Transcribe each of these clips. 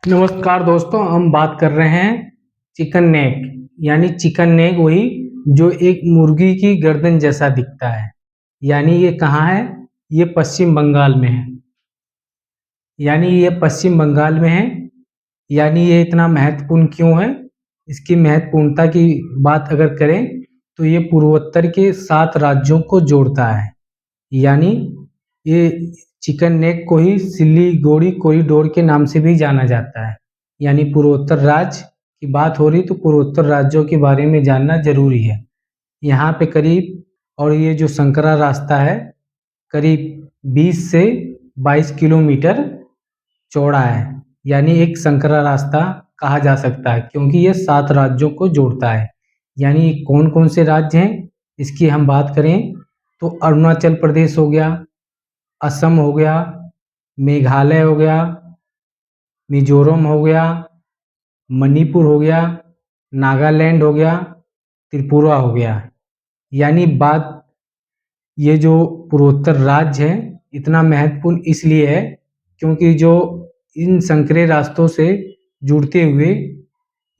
नमस्कार दोस्तों, हम बात कर रहे हैं चिकन नेक। यानी चिकन नेक वही जो एक मुर्गी की गर्दन जैसा दिखता है। यानी ये कहाँ है? ये पश्चिम बंगाल में है। यानी ये पश्चिम बंगाल में है। यानी ये इतना महत्वपूर्ण क्यों है? इसकी महत्वपूर्णता की बात अगर करें तो ये पूर्वोत्तर के 7 राज्यों को जोड़ता है। यानी ये चिकन नेक को ही सिलीगुड़ी कॉरिडोर के नाम से भी जाना जाता है। यानी पूर्वोत्तर राज्य की बात हो रही तो पूर्वोत्तर राज्यों के बारे में जानना जरूरी है। यहाँ पे करीब, और ये जो संकरा रास्ता है करीब 20 से 22 किलोमीटर चौड़ा है। यानी एक संकरा रास्ता कहा जा सकता है क्योंकि ये 7 राज्यों को जोड़ता है। यानी कौन कौन से राज्य हैं इसकी हम बात करें तो अरुणाचल प्रदेश हो गया, असम हो गया, मेघालय हो गया, मिजोरम हो गया, मणिपुर हो गया, नागालैंड हो गया, त्रिपुरा हो गया। यानी बात ये जो पूर्वोत्तर राज्य है इतना महत्वपूर्ण इसलिए है क्योंकि जो इन संकरे रास्तों से जुड़ते हुए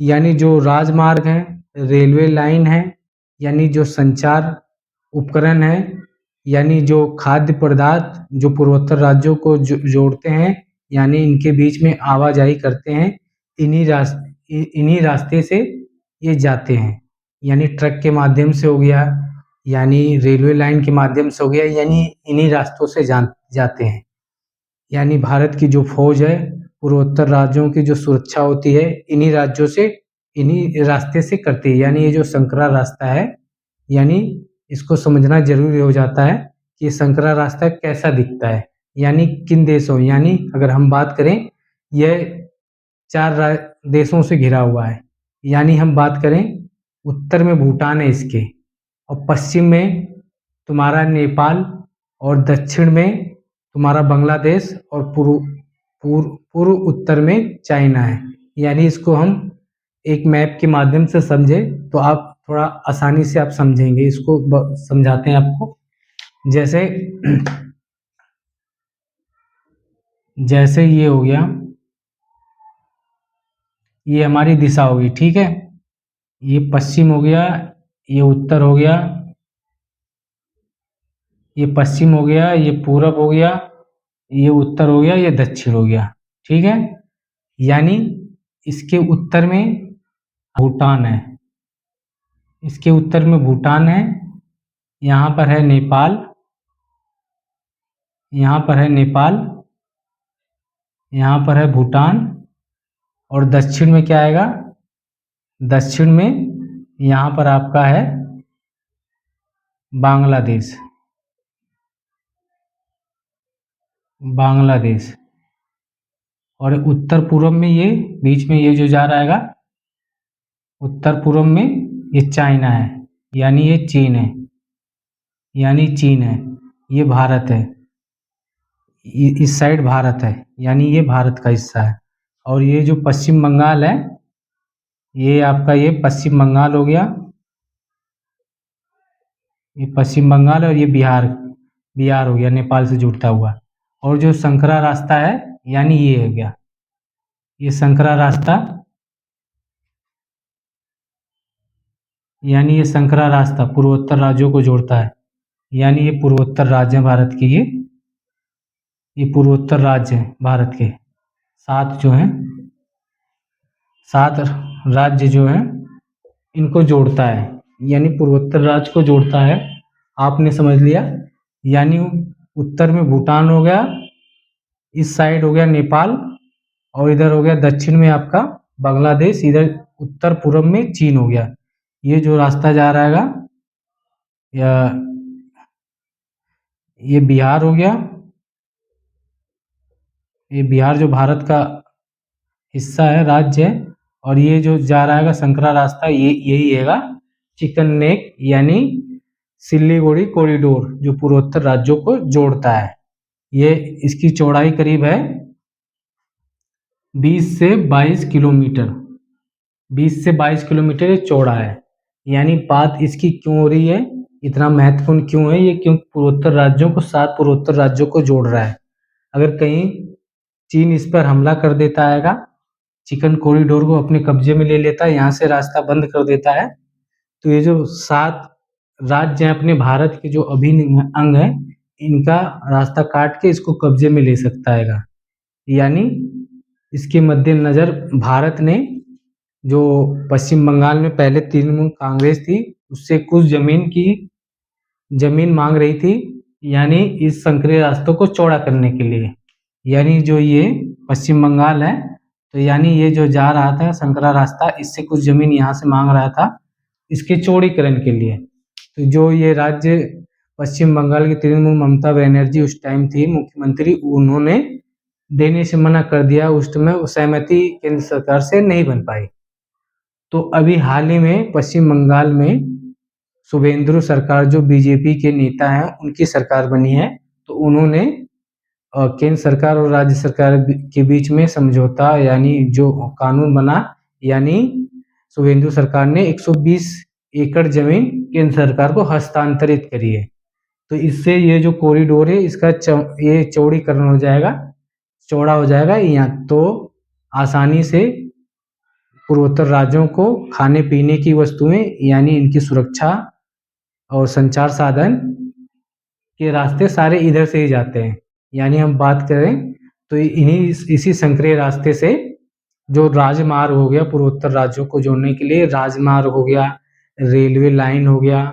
यानी जो राजमार्ग हैं, रेलवे लाइन है, यानी जो संचार उपकरण है, यानी जो खाद्य पदार्थ जो पूर्वोत्तर राज्यों को जोड़ते हैं, यानी इनके बीच में आवाजाही करते हैं, इन्हीं रास्ते से ये जाते हैं। यानी ट्रक के माध्यम से हो गया, यानी रेलवे लाइन के माध्यम से हो गया, यानी इन्हीं रास्तों से जाते हैं। यानी भारत की जो फौज है पूर्वोत्तर राज्यों की जो सुरक्षा होती है इन्हीं राज्यों से, इन्हीं रास्ते से करती है। यानी ये जो संकरा रास्ता है, यानी इसको समझना जरूरी हो जाता है कि संकरा रास्ता कैसा दिखता है। यानी किन देशों, यानी अगर हम बात करें यह 4 देशों से घिरा हुआ है। यानी हम बात करें उत्तर में भूटान है इसके, और पश्चिम में तुम्हारा नेपाल, और दक्षिण में तुम्हारा बांग्लादेश, और पूर्व उत्तर में चाइना है। यानी इसको हम एक मैप के माध्यम से समझे तो आप थोड़ा आसानी से आप समझेंगे। इसको समझाते हैं आपको। जैसे जैसे ये हो गया, ये हमारी दिशा होगी, ठीक है। ये पश्चिम हो गया, ये उत्तर हो गया, ये पश्चिम हो गया, ये पूरब हो गया, ये उत्तर हो गया, ये दक्षिण हो गया, ठीक है। यानी इसके उत्तर में भूटान है, इसके उत्तर में भूटान है, यहाँ पर है नेपाल, यहाँ पर है नेपाल, यहाँ पर है भूटान, और दक्षिण में क्या आएगा? दक्षिण में यहाँ पर आपका है बांग्लादेश, बांग्लादेश। और उत्तर पूर्व में ये बीच में ये जो जा रहा है उत्तर पूर्व में ये चाइना है, यानी ये चीन है, यानी चीन है, ये भारत है, इस साइड भारत है, यानी ये भारत का हिस्सा है। और ये जो पश्चिम बंगाल है, ये आपका ये पश्चिम बंगाल हो गया, ये पश्चिम बंगाल, और ये बिहार, बिहार हो गया नेपाल से जुड़ता हुआ। और जो संकरा रास्ता है यानी ये हो गया, ये संकरा रास्ता, यानी ये संकरा रास्ता पूर्वोत्तर राज्यों को जोड़ता है। यानी ये पूर्वोत्तर राज्य है भारत के, ये पूर्वोत्तर राज्य है भारत के 7 जो हैं, 7 राज्य जो हैं इनको जोड़ता है। यानी पूर्वोत्तर राज्य को जोड़ता है, आपने समझ लिया। यानी उत्तर में भूटान हो गया, इस साइड हो गया नेपाल, और इधर हो गया दक्षिण में आपका बांग्लादेश, इधर उत्तर पूर्व में चीन हो गया। ये जो रास्ता जा रहा है या ये बिहार हो गया, ये बिहार जो भारत का हिस्सा है, राज्य है। और ये जो जा रहा है संकरा रास्ता, ये यही है चिकन नेक, यानी सिलीगुड़ी कॉरिडोर जो पूर्वोत्तर राज्यों को जोड़ता है। ये इसकी चौड़ाई करीब है 20 से 22 किलोमीटर, 20 से 22 किलोमीटर ये चौड़ा है। यानी बात इसकी क्यों हो रही है, इतना महत्वपूर्ण क्यों है ये? क्योंकि पूर्वोत्तर राज्यों को, 7 पूर्वोत्तर राज्यों को जोड़ रहा है। अगर कहीं चीन इस पर हमला कर देता है चिकन कॉरिडोर को अपने कब्जे में ले लेता है, यहाँ से रास्ता बंद कर देता है। तो ये जो 7 राज्य हैं अपने भारत के जो अभिन्न अंग हैं, इनका रास्ता काट के इसको कब्जे में ले सकता है। यानी इसके मद्देनजर भारत ने जो पश्चिम बंगाल में पहले तृणमूल कांग्रेस थी, उससे कुछ जमीन मांग रही थी, यानी इस संकरे रास्तों को चौड़ा करने के लिए। यानी जो ये पश्चिम बंगाल है, तो यानी ये जो जा रहा था संकरा रास्ता, इससे कुछ जमीन यहाँ से मांग रहा था इसके चौड़ीकरण के लिए। तो जो ये राज्य पश्चिम बंगाल की तृणमूल ममता बनर्जी उस टाइम थी मुख्यमंत्री, उन्होंने देने से मना कर दिया। उस समय सहमति केंद्र सरकार से नहीं बन पाई। तो अभी हाल ही में पश्चिम बंगाल में शुभेंदु सरकार, जो बीजेपी के नेता हैं, उनकी सरकार बनी है। तो उन्होंने केंद्र सरकार और राज्य सरकार के बीच में समझौता यानी जो कानून बना, यानी शुभेंदु सरकार ने 120 एकड़ जमीन केंद्र सरकार को हस्तांतरित करी है। तो इससे ये जो कॉरिडोर है इसका ये चौड़ीकरण हो जाएगा, चौड़ा हो जाएगा। यहाँ तो आसानी से पूर्वोत्तर राज्यों को खाने पीने की वस्तुएं यानी इनकी सुरक्षा और संचार साधन के रास्ते सारे इधर से ही जाते हैं। यानी हम बात करें तो इसी संकरे रास्ते से जो राजमार्ग हो गया, पूर्वोत्तर राज्यों को जोड़ने के लिए राजमार्ग हो गया, रेलवे लाइन हो गया,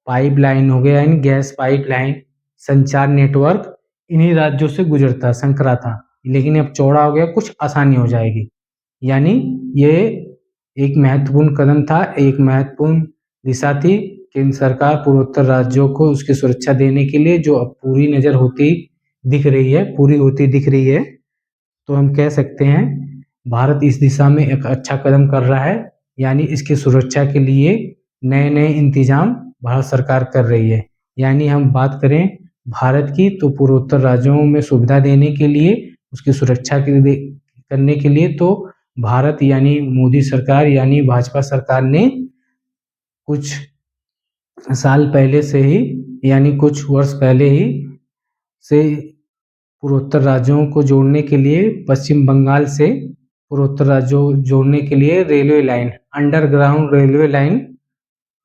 पाइप लाइन हो गया, यानी गैस पाइप लाइन, संचार नेटवर्क इन्हीं राज्यों से गुजरता संकरा था, लेकिन अब चौड़ा हो गया, कुछ आसानी हो जाएगी। यानी ये एक महत्वपूर्ण कदम था, एक महत्वपूर्ण दिशा थी केंद्र सरकार पूर्वोत्तर राज्यों को उसकी सुरक्षा देने के लिए, जो अब पूरी नज़र होती दिख रही है, पूरी होती दिख रही है। तो हम कह सकते हैं भारत इस दिशा में एक अच्छा कदम कर रहा है, यानी इसकी सुरक्षा के लिए नए-नए इंतजाम भारत सरकार कर रही है। यानी हम बात करें भारत की, तो पूर्वोत्तर राज्यों में सुविधा देने के लिए, उसकी सुरक्षा करने के लिए तो भारत यानी मोदी सरकार यानी भाजपा सरकार ने कुछ साल पहले से ही, यानी कुछ वर्ष पहले ही से पूर्वोत्तर राज्यों को जोड़ने के लिए, पश्चिम बंगाल से पूर्वोत्तर राज्यों जोड़ने के लिए railway line, underground railway line,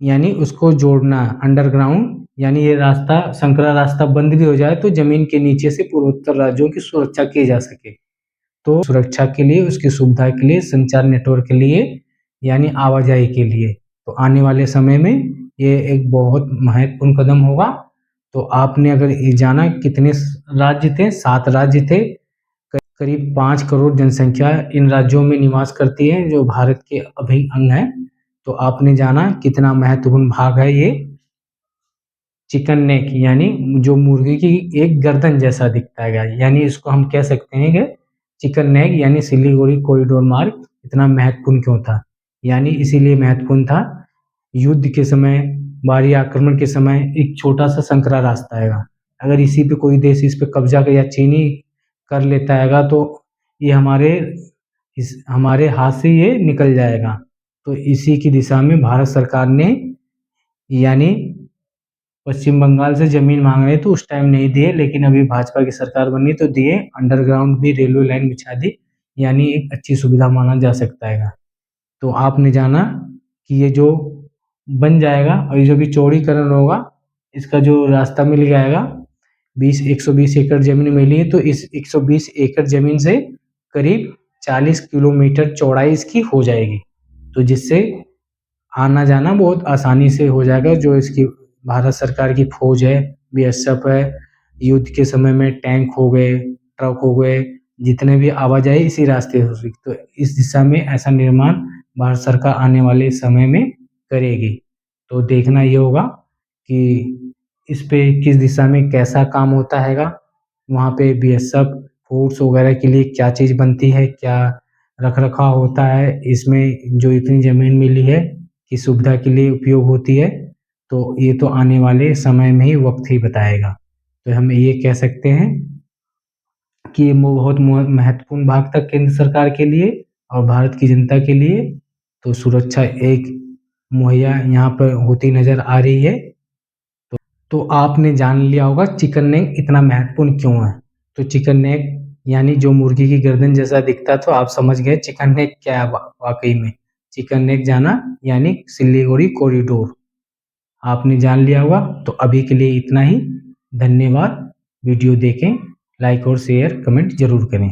यानी उसको जोड़ना अंडरग्राउंड, यानी ये रास्ता संकरा रास्ता बंद भी हो जाए तो जमीन के नीचे से पूर्वोत्तर राज्यों की सुरक्षा की जा सके। तो सुरक्षा के लिए, उसकी सुविधा के लिए, संचार नेटवर्क के लिए, यानी आवाजाही के लिए, तो आने वाले समय में ये एक बहुत महत्वपूर्ण कदम होगा। तो आपने अगर ये जाना कितने राज्य थे, 7 राज्य थे, करीब 5 करोड़ जनसंख्या इन राज्यों में निवास करती है जो भारत के अभिन्न अंग है। तो आपने जाना कितना महत्वपूर्ण भाग है ये चिकन नेक, यानी जो मुर्गी की एक गर्दन जैसा दिखता है, यानी इसको हम कह सकते हैं कि चिकन नेक यानी सिलीगुड़ी कॉरिडोर मार्ग इतना महत्वपूर्ण क्यों था। यानी इसीलिए महत्वपूर्ण था, युद्ध के समय, बाहरी आक्रमण के समय एक छोटा सा संकरा रास्ता है, अगर इसी पे कोई देश इस पे कब्जा कर या चीनी कर लेता है तो ये हमारे हाथ से ये निकल जाएगा। तो इसी की दिशा में भारत सरकार ने, यानी पश्चिम बंगाल से जमीन मांग रहे तो उस टाइम नहीं दिए, लेकिन अभी भाजपा की सरकार बनी तो दिए, अंडरग्राउंड भी रेलवे लाइन बिछा दी, यानी एक अच्छी सुविधा माना जा सकता है। तो आपने जाना कि ये जो बन जाएगा और ये जो भी चौड़ीकरण होगा, इसका जो रास्ता मिल जाएगा, 120 एकड़ जमीन मिली है, तो इस 120 एकड़ जमीन से करीब 40 किलोमीटर चौड़ाई इसकी हो जाएगी, तो जिससे आना जाना बहुत आसानी से हो जाएगा। जो इसकी भारत सरकार की फौज है, बीएसएफ है, युद्ध के समय में टैंक हो गए, ट्रक हो गए, जितने भी आवाजाही इसी रास्ते हो सकती, तो इस दिशा में ऐसा निर्माण भारत सरकार आने वाले समय में करेगी। तो देखना ये होगा कि इस पे किस दिशा में कैसा काम होता हैगा, वहाँ पे बीएसएफ फोर्स वगैरह के लिए क्या चीज़ बनती है, क्या रख रखाव होता है, इसमें जो इतनी ज़मीन मिली है किस सुविधा के लिए उपयोग होती है, तो ये तो आने वाले समय में ही वक्त ही बताएगा। तो हम ये कह सकते हैं कि ये बहुत महत्वपूर्ण भाग था केंद्र सरकार के लिए और भारत की जनता के लिए। तो सुरक्षा एक मुहैया यहाँ पर होती नज़र आ रही है। तो आपने जान लिया होगा चिकन नेक इतना महत्वपूर्ण क्यों है। तो चिकन नेक यानी जो मुर्गी की गर्दन जैसा दिखता, तो आप समझ गए चिकन नेक क्या है वाकई में। चिकन नेक जाना यानी सिलीगुड़ी कॉरिडोर आपने जान लिया होगा। तो अभी के लिए इतना ही। धन्यवाद। वीडियो देखें, लाइक और शेयर कमेंट जरूर करें।